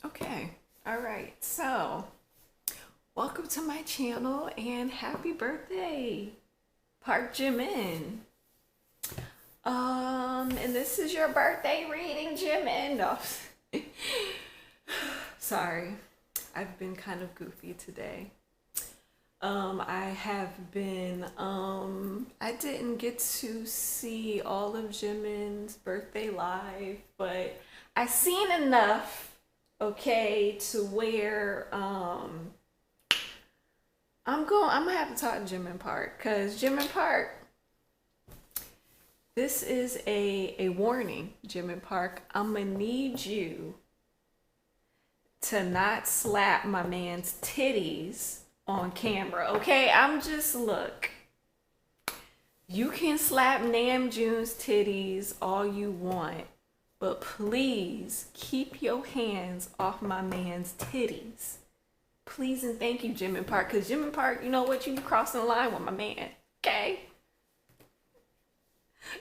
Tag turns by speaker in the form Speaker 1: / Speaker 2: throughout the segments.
Speaker 1: Okay, all right. So, welcome to my channel and happy birthday, Park Jimin. And this is your birthday reading, Jimin. No, sorry, I've been kind of goofy today. I have been. I didn't get to see all of Jimin's birthday live, but I seen enough. Okay, to where I'm gonna have to talk to Jimin Park, because Jimin Park, this is a warning. Jimin Park, I'm gonna need you to not slap my man's titties on camera. Okay, I'm just, look, you can slap Namjoon's titties all you want, but please keep your hands off my man's titties. Please and thank you, Jimin Park. Because Jimin Park, you know what? You crossing the line with my man. Okay?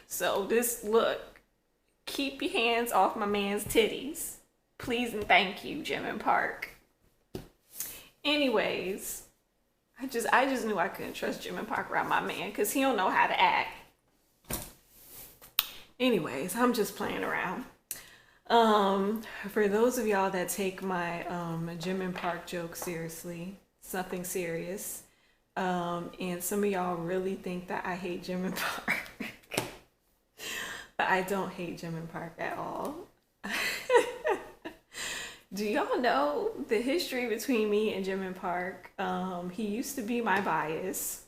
Speaker 1: So this, look, keep your hands off my man's titties. Please and thank you, Jimin Park. Anyways, I just knew I couldn't trust Jimin Park around my man because he don't know how to act. Anyways, I'm just playing around. For those of y'all that take my Jimin Park joke seriously, something serious, and some of y'all really think that I hate Jimin Park, but I don't hate Jimin Park at all. Do y'all know the history between me and Jimin Park? He used to be my bias.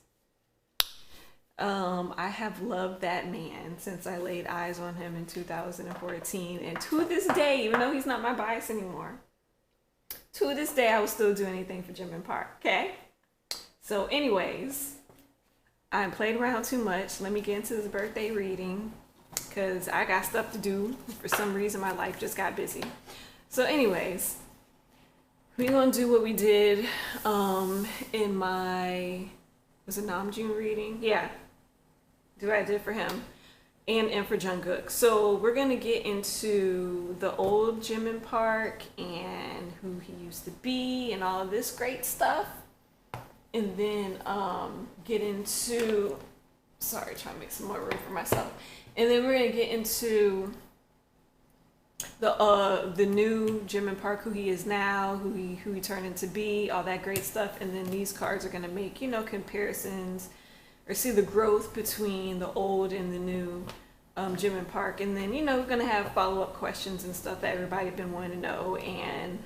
Speaker 1: I have loved that man since I laid eyes on him in 2014, and to this day, even though he's not my bias anymore, to this day I will still do anything for Jimin Park. Okay, so anyways, I played around too much. Let me get into this birthday reading because I got stuff to do. For some reason my life just got busy. So anyways, we're gonna do what we did in my, was it Namjoon reading? Yeah, do what I did for him and for Jungkook. So we're gonna get into the old Jimin Park and who he used to be and all of this great stuff, and then get into, sorry, trying to make some more room for myself, and then we're gonna get into the new Jimin Park, who he is now, who he turned into be, all that great stuff. And then these cards are gonna make, you know, comparisons or see the growth between the old and the new Jimin Park. And then, you know, we're gonna have follow-up questions and stuff that everybody been wanting to know, and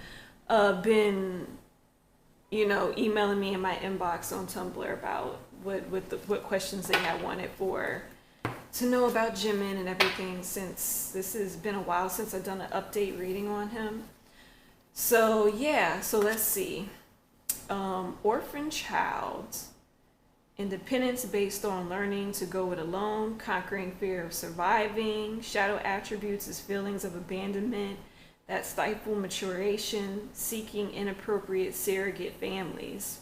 Speaker 1: been, you know, emailing me in my inbox on Tumblr about what questions they had wanted for to know about Jimin and everything, since this has been a while since I've done an update reading on him. So yeah, so let's see. Orphan child. Independence based on learning to go it alone, conquering fear of surviving. Shadow attributes is feelings of abandonment that stifle maturation, seeking inappropriate surrogate families.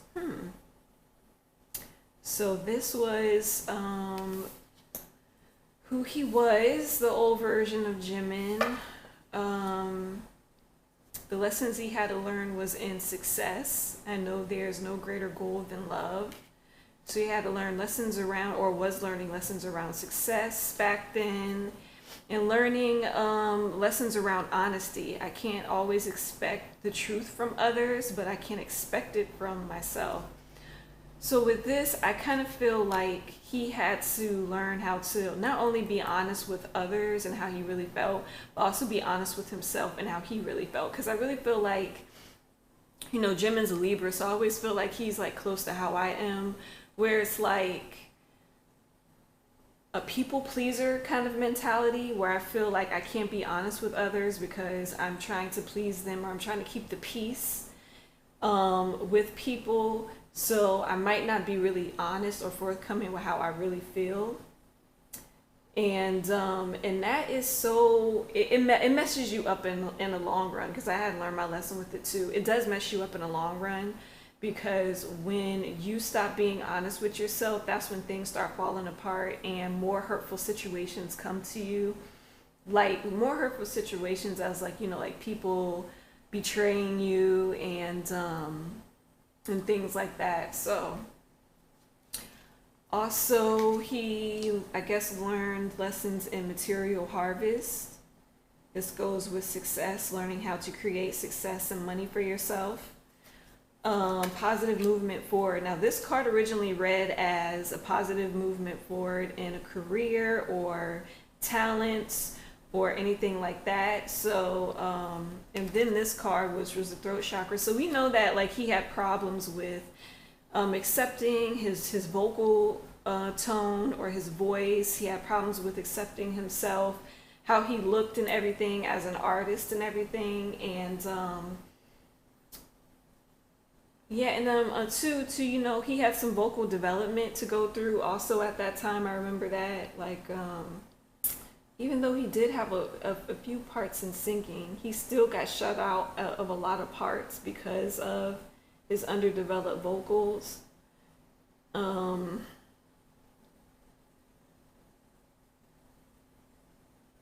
Speaker 1: So this was who he was, the old version of Jimin. The lessons he had to learn was in success. I know there's no greater goal than love. So he had to learn lessons around, or was learning lessons around success back then, and learning lessons around honesty. I can't always expect the truth from others, but I can expect it from myself. So with this, I kind of feel like he had to learn how to not only be honest with others and how he really felt, but also be honest with himself and how he really felt. Because I really feel like, you know, Jimin's a Libra, so I always feel like he's like close to how I am, where it's like a people pleaser kind of mentality, where I feel like I can't be honest with others because I'm trying to please them, or I'm trying to keep the peace with people. So I might not be really honest or forthcoming with how I really feel. And that is so, it messes you up in the long run, because I had to learn my lesson with it too. It does mess you up in the long run, because when you stop being honest with yourself, that's when things start falling apart and more hurtful situations come to you. Like more hurtful situations as, like, you know, like people betraying you and things like that. So also he, I guess, learned lessons in material harvest. This goes with success, learning how to create success and money for yourself. Positive movement forward. Now, this card originally read as a positive movement forward in a career or talents or anything like that. So, and then this card, which was the throat chakra. So we know that like he had problems with accepting his vocal tone or his voice. He had problems with accepting himself, how he looked and everything as an artist and everything. And yeah, and too, you know, he had some vocal development to go through also at that time. I remember that, like, even though he did have a few parts in singing, he still got shut out of a lot of parts because of his underdeveloped vocals.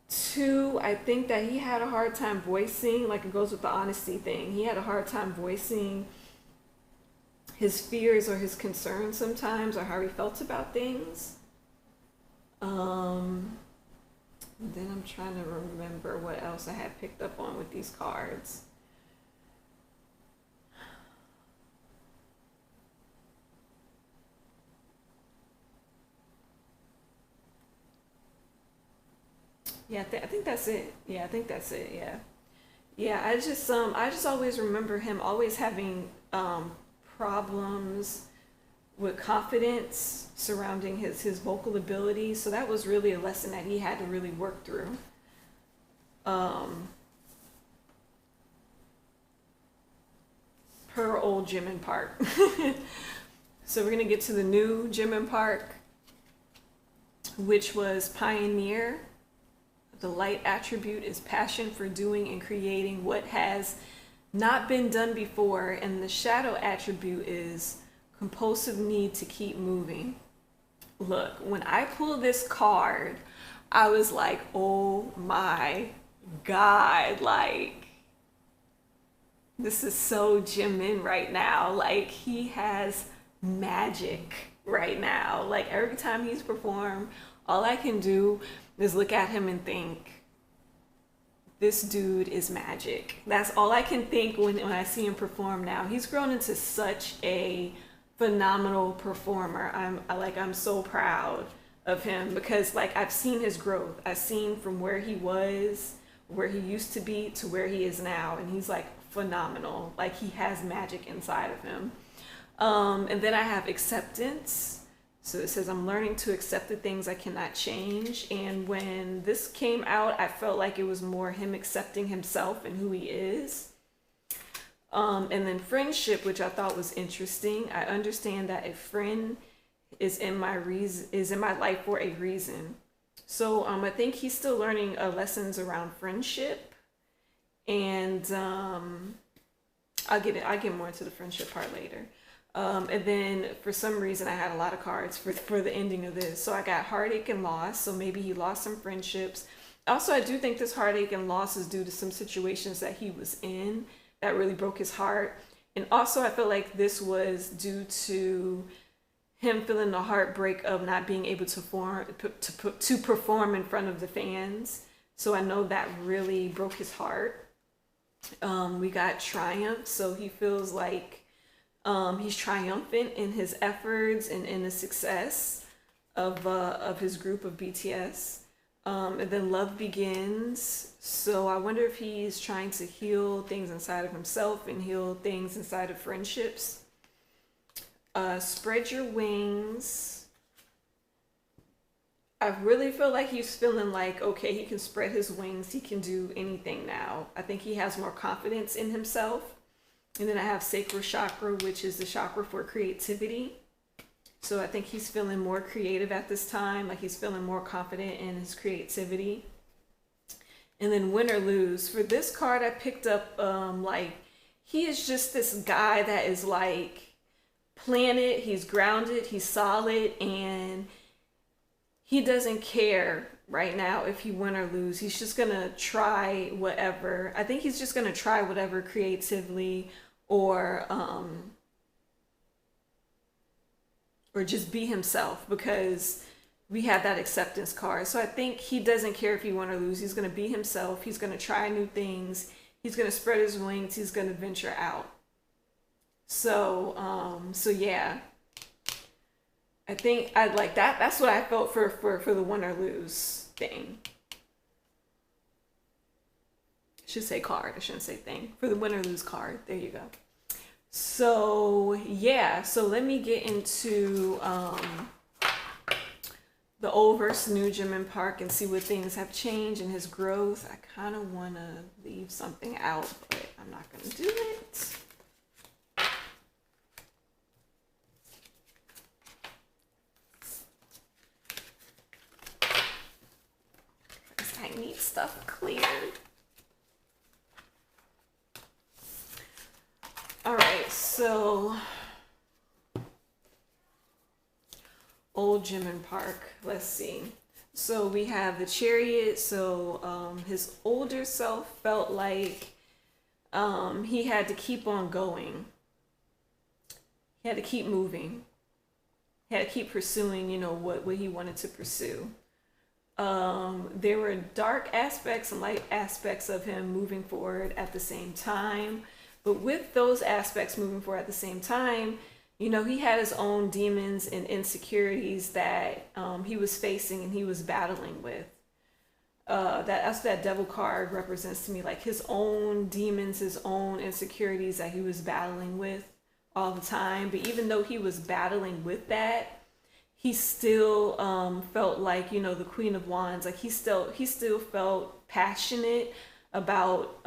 Speaker 1: Two, I think that he had a hard time voicing, like it goes with the honesty thing. He had a hard time voicing his fears or his concerns sometimes, or how he felt about things. Then I'm trying to remember what else I had picked up on with these cards. Yeah, I think that's it. Yeah, I think that's it. Yeah. Yeah, I just always remember him always having problems with confidence surrounding his vocal ability. So that was really a lesson that he had to really work through. Per old Jimin Park. So we're gonna get to the new Jimin Park, which was Pioneer. The light attribute is passion for doing and creating what has not been done before, and the shadow attribute is compulsive need to keep moving. Look, when I pulled this card, I was like, oh my God, like, this is so Jimin right now. Like, he has magic right now. Like, every time he's performed, all I can do is look at him and think, this dude is magic. That's all I can think when I see him perform now. He's grown into such a phenomenal performer. I'm so proud of him because like I've seen his growth. I've seen from where he was, where he used to be to where he is now, and he's like phenomenal. Like he has magic inside of him. And then I have acceptance. So it says, I'm learning to accept the things I cannot change. And when this came out, I felt like it was more him accepting himself and who he is. And then friendship, which I thought was interesting. I understand that a friend is in my life for a reason. So I think he's still learning lessons around friendship. And I'll get more into the friendship part later. And then for some reason I had a lot of cards for the ending of this. So I got heartache and loss. So maybe he lost some friendships. Also, I do think this heartache and loss is due to some situations that he was in that really broke his heart. And also I feel like this was due to him feeling the heartbreak of not being able to perform in front of the fans. So I know that really broke his heart. We got triumph. So he feels like he's triumphant in his efforts and in the success of his group of BTS. And then love begins. So I wonder if he's trying to heal things inside of himself and heal things inside of friendships. Spread your wings. I really feel like he's feeling like, okay, he can spread his wings. He can do anything now. I think he has more confidence in himself. And then I have sacral chakra, which is the chakra for creativity. So I think he's feeling more creative at this time. Like he's feeling more confident in his creativity. And then win or lose. For this card, I picked up like he is just this guy that is like planted. He's grounded. He's solid. And he doesn't care right now if he win or lose. He's just gonna try whatever. I think he's just gonna try whatever creatively or just be himself, because we have that acceptance card. So I think he doesn't care if he win or lose. He's gonna be himself. He's gonna try new things. He's gonna spread his wings. He's gonna venture out. So yeah, I think I'd like that. That's what I felt for the win or lose thing. I should say card. I shouldn't say thing. For the win or lose card. There you go. So yeah. So let me get into the old versus new Jimin Park and see what things have changed in his growth. I kind of want to leave something out, but I'm not going to do it. I need stuff cleared. All right, so old Jimin Park. Let's see. So we have the Chariot. So his older self felt like he had to keep on going. He had to keep moving. He had to keep pursuing, what he wanted to pursue. There were dark aspects and light aspects of him moving forward at the same time. But with those aspects moving forward at the same time, he had his own demons and insecurities that he was facing and he was battling with. That's what that devil card represents to me, like his own demons, his own insecurities that he was battling with all the time. But even though he was battling with that, he still felt like, the Queen of Wands, like he still felt passionate about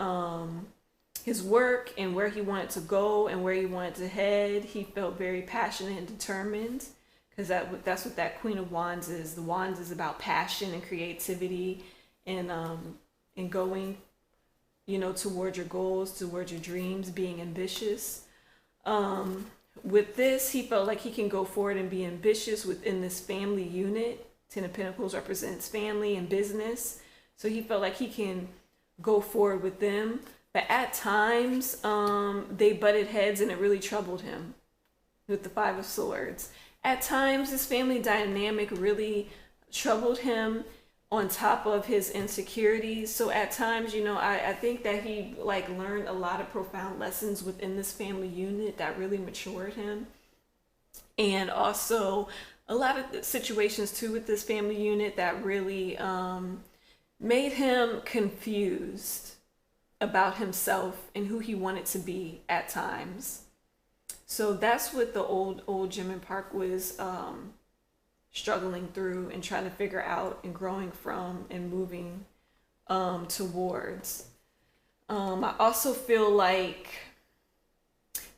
Speaker 1: his work and where he wanted to go and where he wanted to head. He felt very passionate and determined, because that's what that Queen of Wands is. The Wands is about passion and creativity and going, towards your goals, towards your dreams, being ambitious. With this, he felt like he can go forward and be ambitious within this family unit. Ten of Pentacles represents family and business. So he felt like he can go forward with them. But at times, they butted heads and it really troubled him with the Five of Swords. At times, this family dynamic really troubled him on top of his insecurities. So at times, I think that he learned a lot of profound lessons within this family unit that really matured him. And also a lot of situations too with this family unit that really made him confused about himself and who he wanted to be at times. So that's what the old Jimin Park was struggling through and trying to figure out and growing from and moving towards. I also feel like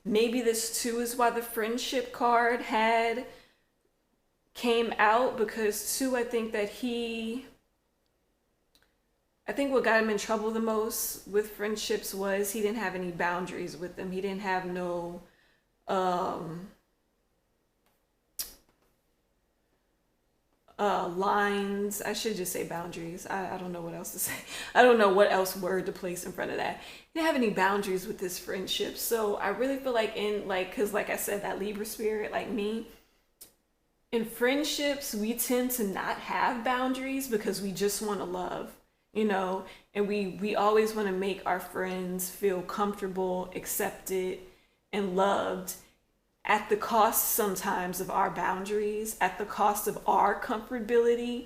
Speaker 1: maybe this too is why the friendship card came out, because too, I think what got him in trouble the most with friendships was he didn't have any boundaries with them. He didn't have no lines. I should just say boundaries. I don't know what else to say. I don't know what else word to place in front of that. He didn't have any boundaries with this friendship. So I really feel like because like I said, that Libra spirit, like me, in friendships, we tend to not have boundaries because we just want to love, and we always want to make our friends feel comfortable, accepted, and loved, at the cost sometimes of our boundaries, at the cost of our comfortability.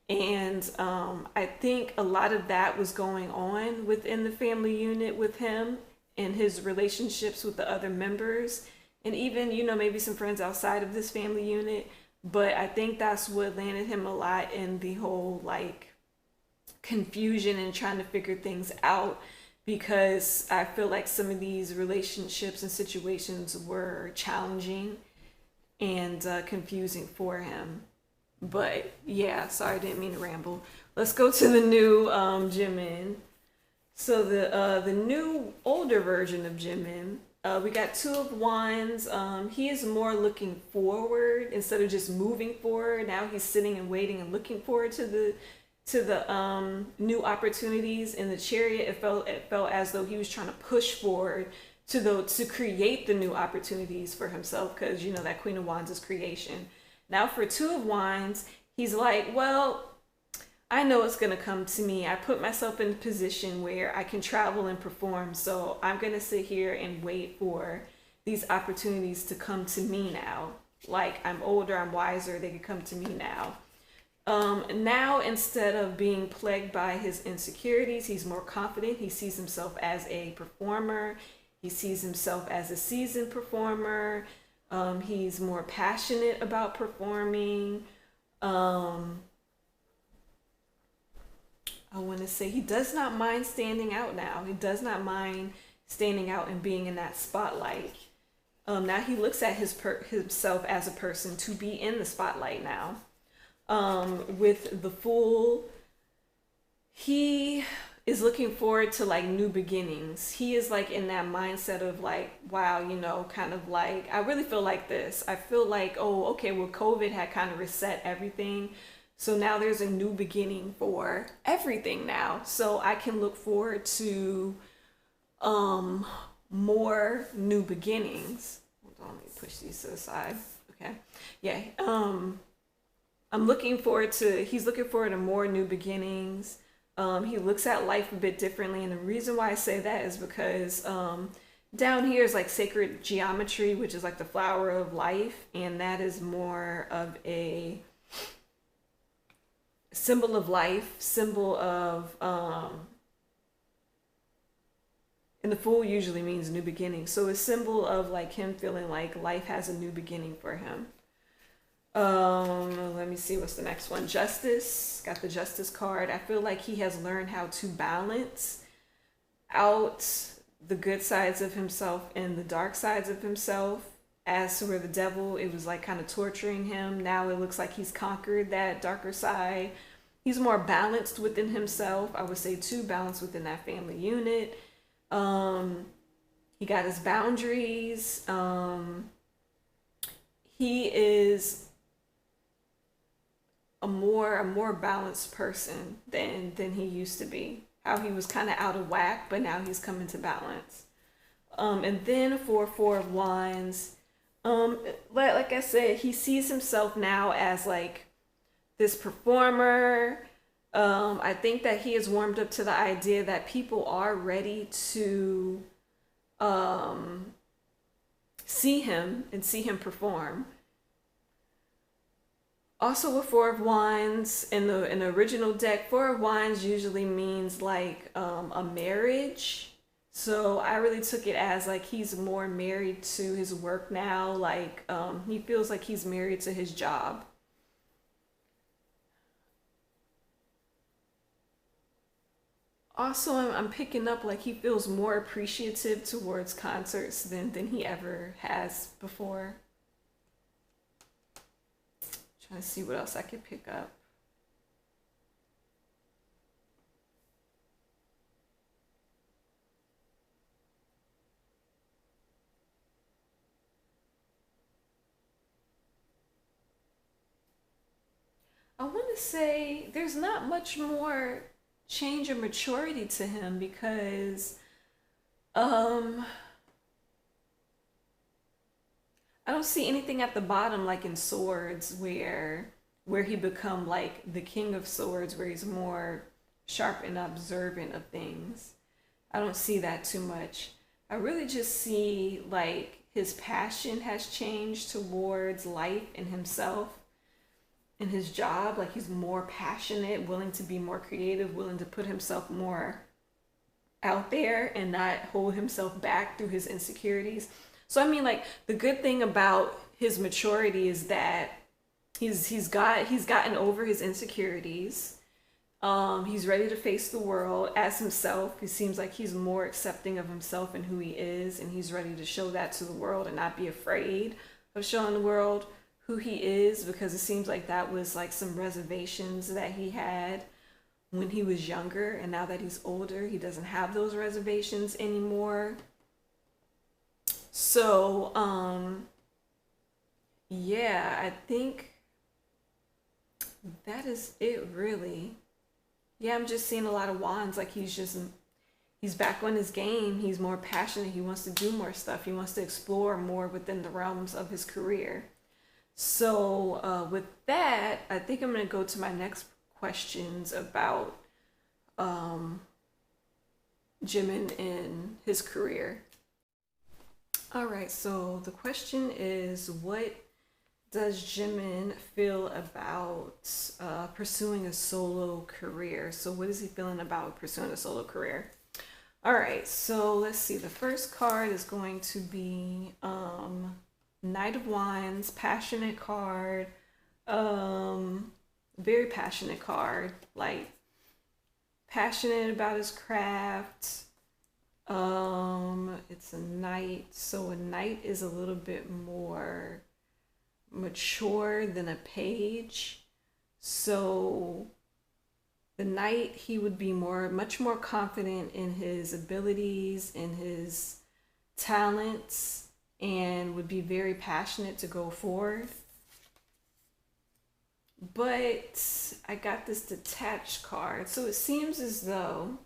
Speaker 1: And I think a lot of that was going on within the family unit with him and his relationships with the other members, and even, maybe some friends outside of this family unit. But I think that's what landed him a lot in the whole confusion and trying to figure things out, because I feel like some of these relationships and situations were challenging and confusing for him. But yeah, sorry, I didn't mean to ramble. Let's go to the new Jimin. So the new older version of Jimin, we got Two of Wands. He is more looking forward instead of just moving forward. Now he's sitting and waiting and looking forward to to the new opportunities in the chariot. It felt as though he was trying to push forward to create the new opportunities for himself, because you know that Queen of Wands is creation. Now for Two of Wands, he's like, well, I know it's going to come to me. I put myself in a position where I can travel and perform. So I'm going to sit here and wait for these opportunities to come to me now. Like, I'm older, I'm wiser, they can come to me now. Now, instead of being plagued by his insecurities, he's more confident. He sees himself as a performer. He sees himself as a seasoned performer. He's more passionate about performing. I want to say he does not mind standing out now. He does not mind standing out and being in that spotlight. Now he looks at himself as a person to be in the spotlight now. With the Fool, he is looking forward to like new beginnings. He is like in that mindset of like, wow, you know, kind of like, I really feel like this. I feel like, oh, okay, well, COVID had kind of reset everything. So now there's a new beginning for everything now. So I can look forward to more new beginnings. Hold on, let me push these to the side. Okay. Yeah. He's looking forward to more new beginnings. He looks at life a bit differently. And the reason why I say that is because down here is like sacred geometry, which is like the flower of life. And that is more of a symbol of life, symbol of, and the Fool usually means new beginning. So a symbol of like him feeling like life has a new beginning for him. Let me see, what's the next one? Justice. Got the Justice card. I feel like he has learned how to balance out the good sides of himself and the dark sides of himself. As to where the devil, it was like kind of torturing him. Now it looks like he's conquered that darker side. He's more balanced within himself. I would say too, balanced within that family unit. He got his boundaries. He is a more balanced person than he used to be. How he was kind of out of whack, but now he's coming to balance. And then for Four of Wands, like I said, he sees himself now as like this performer. I think that he has warmed up to the idea that people are ready to see him and see him perform. Also with Four of Wands, in the original deck, Four of Wands usually means like a marriage. So I really took it as like he's more married to his work now. Like he feels like he's married to his job. Also, I'm picking up like he feels more appreciative towards concerts than he ever has before. Trying to see what else I could pick up. I want to say there's not much more change or maturity to him because um I don't see anything at the bottom like in Swords where he become like the King of Swords, where he's more sharp and observant of things. I don't see that too much. I really just see like his passion has changed towards life and himself and his job. Like he's more passionate, willing to be more creative, willing to put himself more out there and not hold himself back through his insecurities. So I mean, like the good thing about his maturity is that he's gotten over his insecurities. He's ready to face the world as himself. He seems like he's more accepting of himself and who he is, and he's ready to show that to the world and not be afraid of showing the world who he is, because it seems like that was like some reservations that he had when he was younger, and now that he's older, he doesn't have those reservations anymore. So, yeah, I think that is it really. Yeah, I'm just seeing a lot of wands. Like he's back on his game. He's more passionate. He wants to do more stuff. He wants to explore more within the realms of his career. So with that, I think I'm gonna go to my next questions about um, Jimin and his career. All right, so the question is, what does Jimin feel about pursuing a solo career? So, what is he feeling about pursuing a solo career? All right, so let's see. The first card is going to be Knight of Wands, passionate card. Very passionate card, like passionate about his craft. It's a knight, so a knight is a little bit more mature than a page. So the knight, he would be much more confident in his abilities, in his talents, and would be very passionate to go forth. But I got this detached card, so it seems as though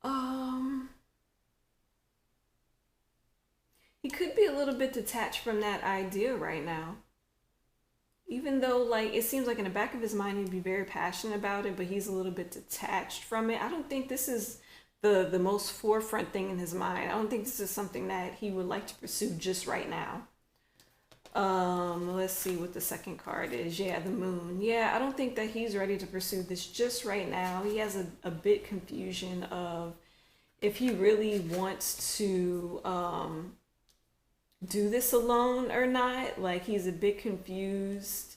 Speaker 1: um he could be a little bit detached from that idea right now. Even though, like, it seems like in the back of his mind he'd be very passionate about it, but he's a little bit detached from it. I don't think this is the most forefront thing in his mind. I don't think this is something that he would like to pursue just right now. Let's see what the second card is. Yeah, the moon. Yeah, I don't think that he's ready to pursue this just right now. He has a bit confusion of if he really wants to do this alone or not. Like, he's a bit confused.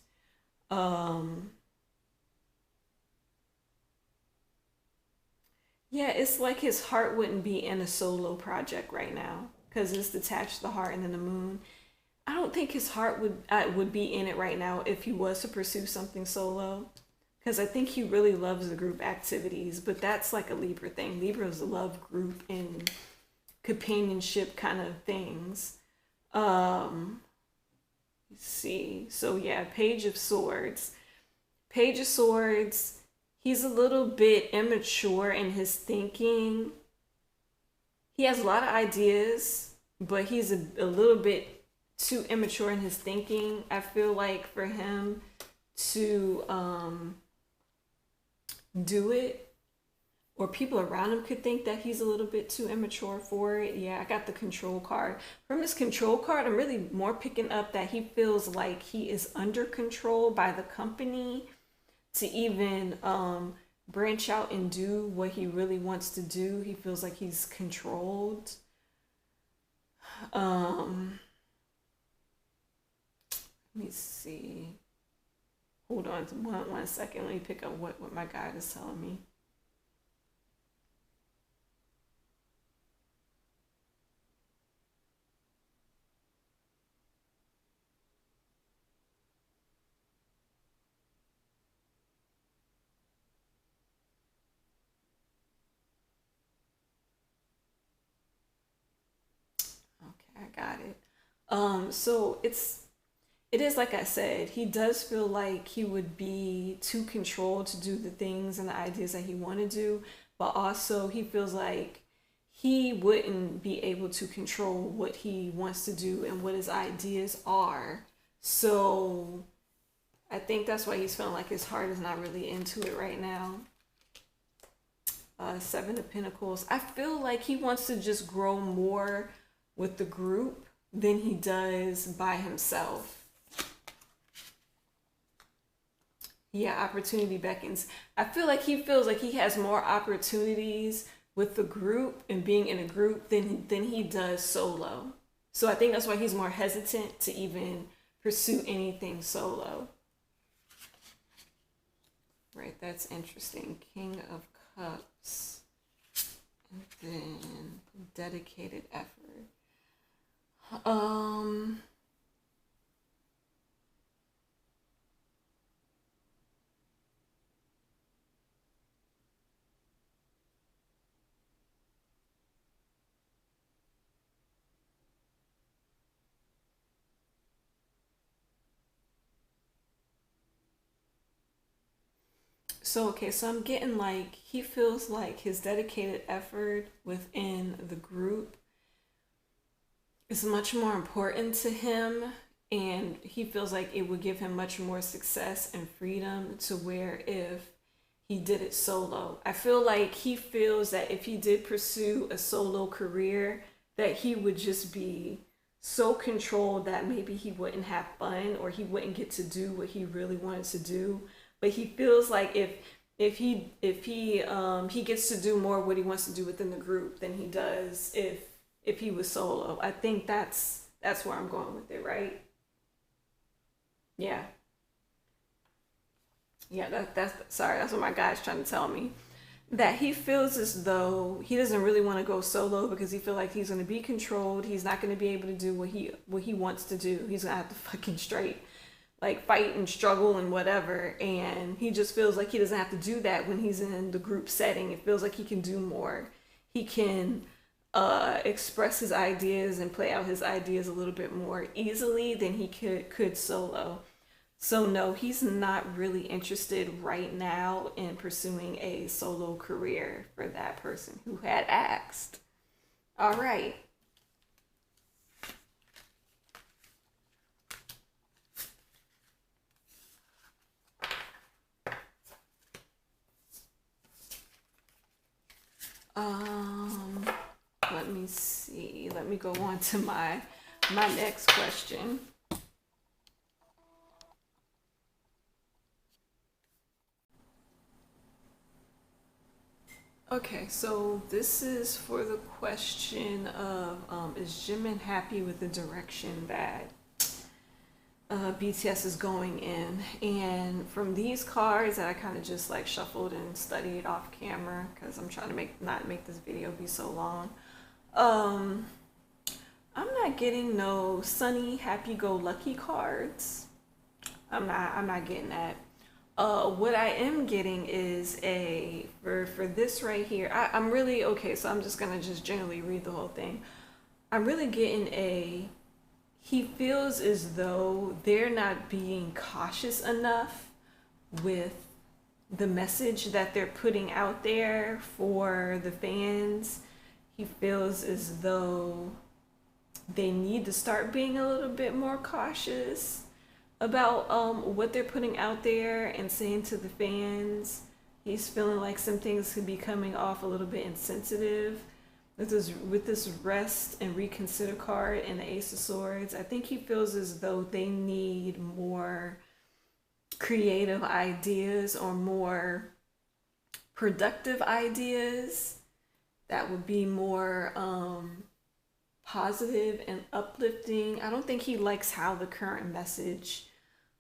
Speaker 1: Yeah, it's like his heart wouldn't be in a solo project right now because it's detached the heart and then the moon. I don't think his heart would be in it right now if he was to pursue something solo, because I think he really loves the group activities. But that's like a Libra thing. Libras love group and companionship kind of things. Let's see. So yeah, Page of Swords. Page of Swords. He's a little bit immature in his thinking. He has a lot of ideas, but he's a little bit too immature in his thinking. I feel like for him to do it, or people around him could think that he's a little bit too immature for it. Yeah, I got the control card. From his control card, I'm really more picking up that he feels like he is under control by the company to even branch out and do what he really wants to do. He feels like he's controlled. Let me see. Hold on one second. Let me pick up what my guide is telling me. Okay, I got it. So it is like I said, he does feel like he would be too controlled to do the things and the ideas that he want to do, but also he feels like he wouldn't be able to control what he wants to do and what his ideas are. So I think that's why he's feeling like his heart is not really into it right now. Seven of Pentacles. I feel like he wants to just grow more with the group than he does by himself. Yeah, opportunity beckons. I feel like he feels like he has more opportunities with the group and being in a group than he does solo. So I think that's why he's more hesitant to even pursue anything solo. Right, that's interesting. King of Cups. And then dedicated effort. So I'm getting like he feels like his dedicated effort within the group is much more important to him, and he feels like it would give him much more success and freedom to where if he did it solo. I feel like he feels that if he did pursue a solo career, that he would just be so controlled that maybe he wouldn't have fun or he wouldn't get to do what he really wanted to do. But he feels like if he gets to do more of what he wants to do within the group than he does if he was solo. I think that's where I'm going with it, right? Yeah. Yeah, that's sorry, that's what my guy's trying to tell me. That he feels as though he doesn't really want to go solo because he feel like he's going to be controlled. He's not going to be able to do what he wants to do. He's going to have to fucking straight like fight and struggle and whatever, and he just feels like he doesn't have to do that when he's in the group setting. It feels like he can do more. He can express his ideas and play out his ideas a little bit more easily than he could solo. So no, he's not really interested right now in pursuing a solo career for that person who had asked. All right. Um, Let me see. Let me go on to my next question. Okay, so this is for the question of is Jimin happy with the direction that BTS is going in? And from these cards that I kind of just like shuffled and studied off camera because I'm trying to not make this video be so long. Um, I'm not getting no sunny, happy-go-lucky cards. I'm not getting that. What I am getting is for this right here. I'm really okay, so I'm just gonna just generally read the whole thing. I'm really getting he feels as though they're not being cautious enough with the message that they're putting out there for the fans. He feels as though they need to start being a little bit more cautious about what they're putting out there and saying to the fans. He's feeling like some things could be coming off a little bit insensitive with this rest and reconsider card and the Ace of Swords. I think he feels as though they need more creative ideas or more productive ideas that would be more positive and uplifting. I don't think he likes how the current message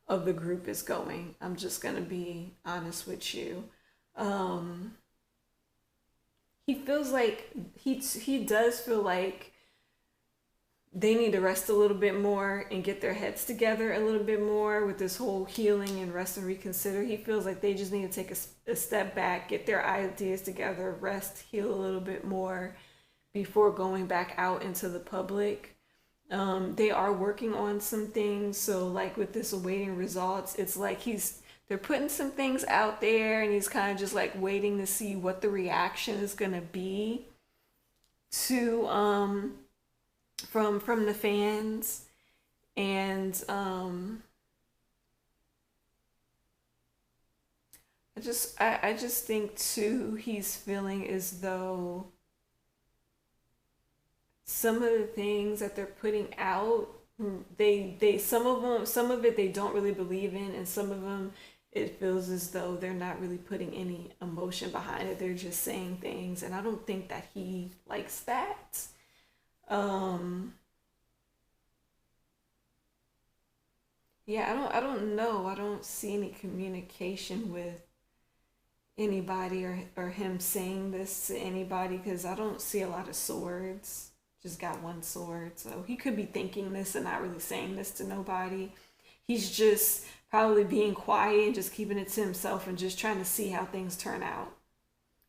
Speaker 1: of the group is going. I'm just gonna be honest with you. Um, he feels like he does feel like they need to rest a little bit more and get their heads together a little bit more with this whole healing and rest and reconsider. He feels like they just need to take a step back, get their ideas together, rest, heal a little bit more before going back out into the public. They are working on some things, so like with this awaiting results, it's like they're putting some things out there and he's kind of just like waiting to see what the reaction is gonna be to from the fans. And I just think too he's feeling as though some of the things that they're putting out, they some of it they don't really believe in, and some of them it feels as though they're not really putting any emotion behind it. They're just saying things, and I don't think that he likes that. um yeah, I don't know. I don't see any communication with anybody, or him saying this to anybody, because I don't see a lot of swords. Just got one sword. So he could be thinking this and not really saying this to nobody. He's just probably being quiet and just keeping it to himself and just trying to see how things turn out.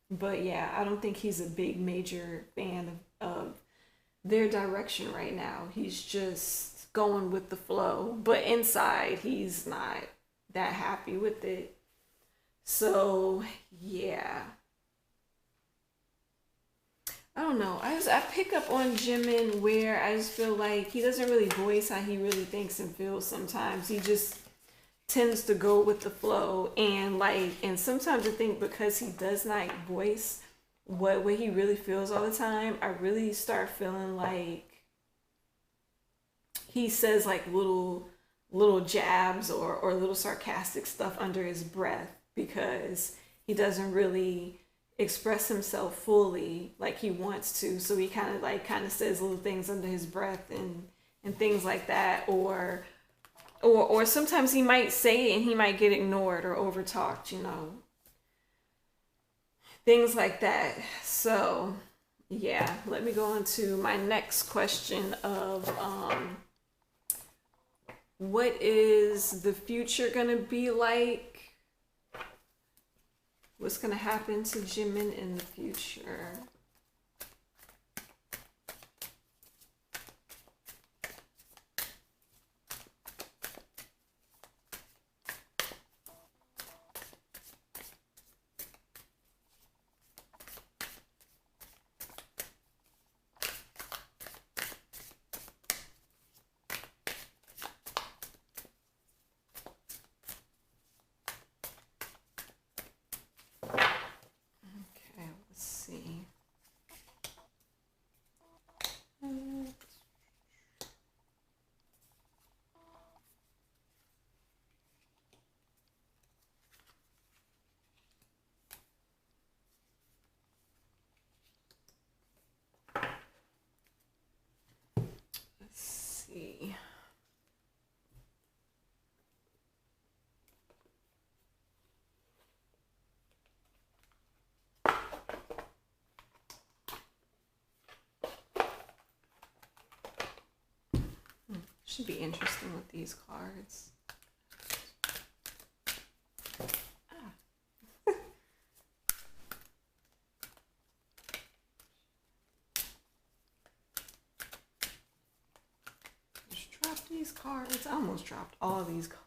Speaker 1: But yeah, I don't think he's a big major fan of their direction right now. He's just going with the flow. But inside, he's not that happy with it. So yeah, I don't know. I pick up on Jimin where I just feel like he doesn't really voice how he really thinks and feels sometimes. He just tends to go with the flow, and sometimes I think because he does not voice what he really feels all the time, I really start feeling like he says like little jabs or little sarcastic stuff under his breath because he doesn't really express himself fully like he wants to. So he kind of says little things under his breath and things like that, or sometimes he might say it and he might get ignored or overtalked, things like that. So yeah, let me go on to my next question of what is the future gonna be like? What's gonna happen to Jimin in the future? Okay, let's see. Let's see. Should be interesting with these cards. Just drop these cards. I almost dropped all these cards.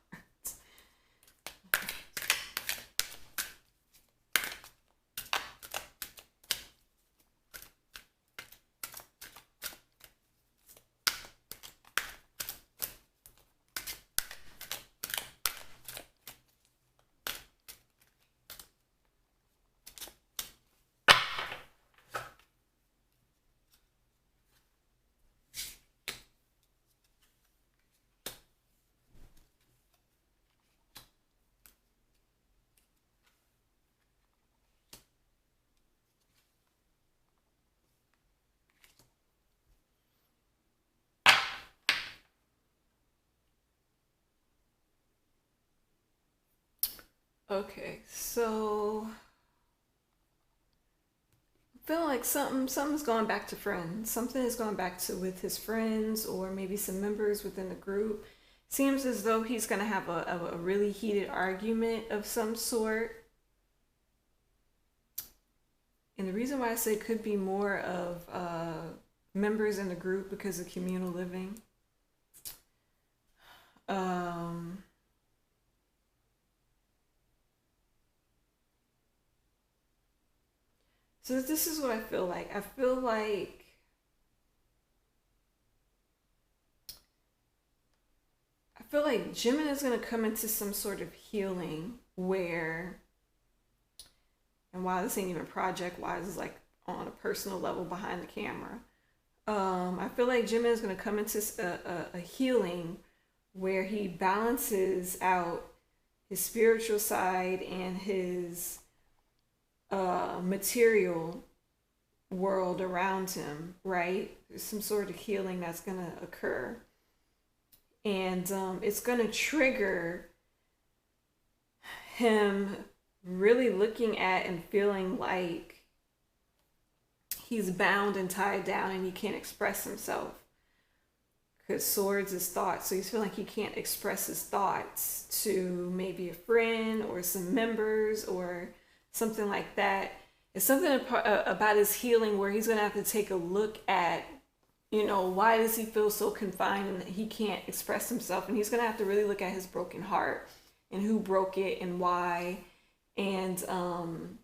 Speaker 1: Okay, so I feel like something's going back to friends. Something is going back to with his friends or maybe some members within the group. Seems as though he's gonna have a really heated argument of some sort. And the reason why I say could be more of members in the group because of communal living. Um, so this is what I feel like. I feel like Jimin is gonna come into some sort of healing where, and while this ain't even project wise, it's like on a personal level behind the camera. I feel like Jimin is gonna come into a healing where he balances out his spiritual side and his material world around him, right? There's some sort of healing that's going to occur. And it's going to trigger him really looking at and feeling like he's bound and tied down and he can't express himself. Because swords is thoughts, so he's feeling like he can't express his thoughts to maybe a friend or some members or something like that. It's something about his healing where he's going to have to take a look at, why does he feel so confined and that he can't express himself? And he's going to have to really look at his broken heart and who broke it and why. And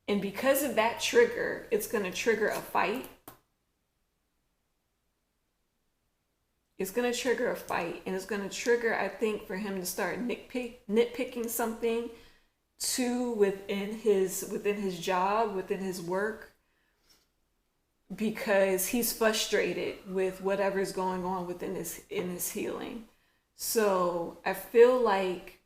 Speaker 1: because of that trigger, it's going to trigger a fight. It's going to trigger a fight, and it's going to trigger, I think, for him to start nitpicking something too within his job, within his work, because he's frustrated with whatever's going on within his healing. So I feel like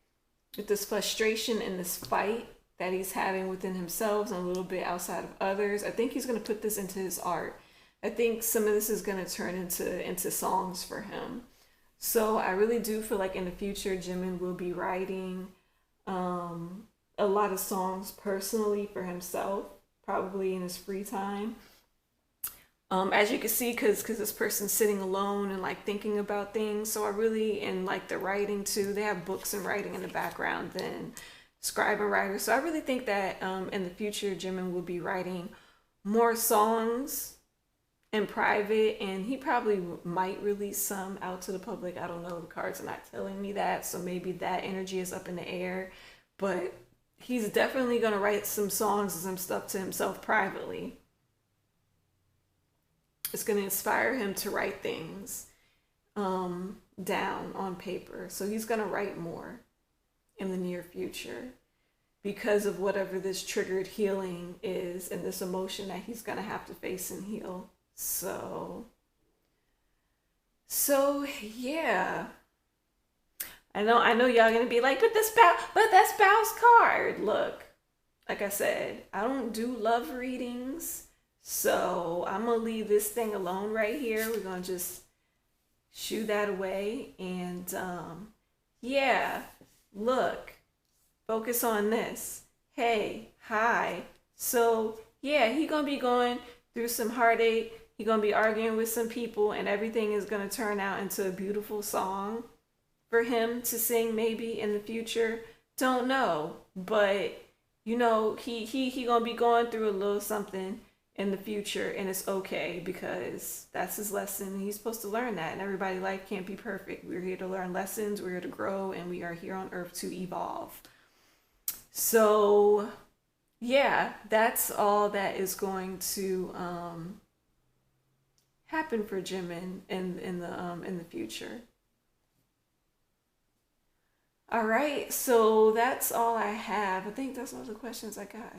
Speaker 1: with this frustration and this fight that he's having within himself and a little bit outside of others, I think he's going to put this into his art. I think some of this is going to turn into songs for him. So I really do feel like in the future, Jimin will be writing a lot of songs personally for himself, probably in his free time. As you can see, because this person's sitting alone and like thinking about things. So I really, and like the writing too, they have books and writing in the background, then scribe and writer. So I really think that in the future, Jimin will be writing more songs in private, and he probably might release some out to the public. I don't know, the cards are not telling me that, so maybe that energy is up in the air, but he's definitely going to write some songs and some stuff to himself privately. It's going to inspire him to write things down on paper. So he's going to write more in the near future because of whatever this triggered healing is and this emotion that he's going to have to face and heal. So yeah. I know y'all gonna be like, but that spouse card. Look, like I said, I don't do love readings, so I'm gonna leave this thing alone right here. We're gonna just shoo that away, and yeah, look, focus on this. Hey, hi. So yeah, he gonna be going through some heartache. He's going to be arguing with some people, and everything is going to turn out into a beautiful song for him to sing maybe in the future. Don't know. But, you know, he going to be going through a little something in the future, and it's okay because that's his lesson. He's supposed to learn that, and everybody's life can't be perfect. We're here to learn lessons. We're here to grow, and we are here on earth to evolve. So, yeah, that's all that is going to happen for Jimin in the future. All right, so that's all I have. I think that's all the questions I got.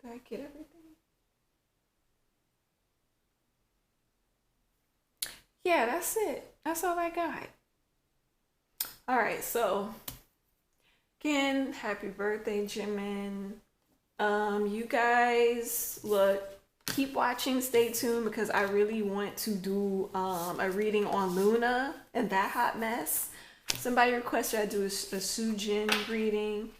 Speaker 1: Did I get everything? Yeah, that's it. That's all I got. All right, so again, happy birthday, Jimin. You guys, look, keep watching, stay tuned, because I really want to do a reading on Luna and that hot mess. Somebody requested I do a Sujin reading.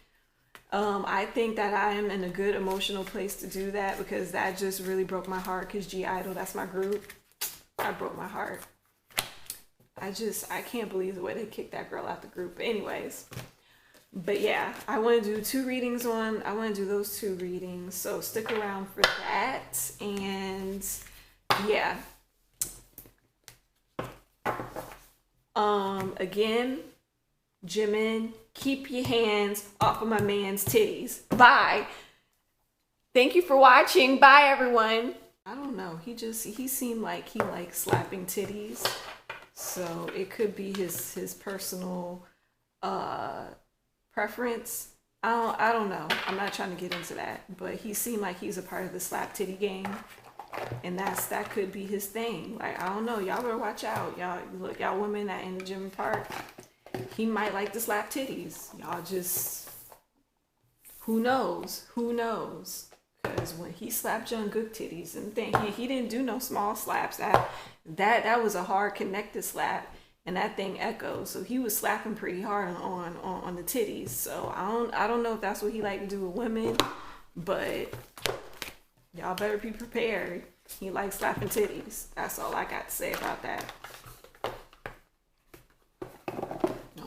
Speaker 1: I think that I am in a good emotional place to do that because that just really broke my heart, because G-Idol, that's my group. I broke my heart. I can't believe the way they kicked that girl out the group. But anyways. But yeah, I want to do I want to do those 2 readings. So stick around for that. And yeah. Again, Jimin, keep your hands off of my man's titties. Bye. Thank you for watching. Bye, everyone. I don't know. He seemed like he likes slapping titties. So it could be his personal preference. I don't know. I'm not trying to get into that, but he seemed like he's a part of the slap titty game, and that could be his thing. Like, I don't know. Y'all better watch out. Y'all women that in the gym park, he might like to slap titties. Y'all just, who knows? Because when he slapped Jungkook titties, and he didn't do no small slaps. That was a hard connected slap. And that thing echoes, so he was slapping pretty hard on the titties. So I don't know if that's what he like to do with women, but y'all better be prepared. He likes slapping titties. That's all I got to say about that.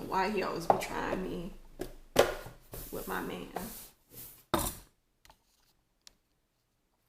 Speaker 1: Why he always be trying me with my man.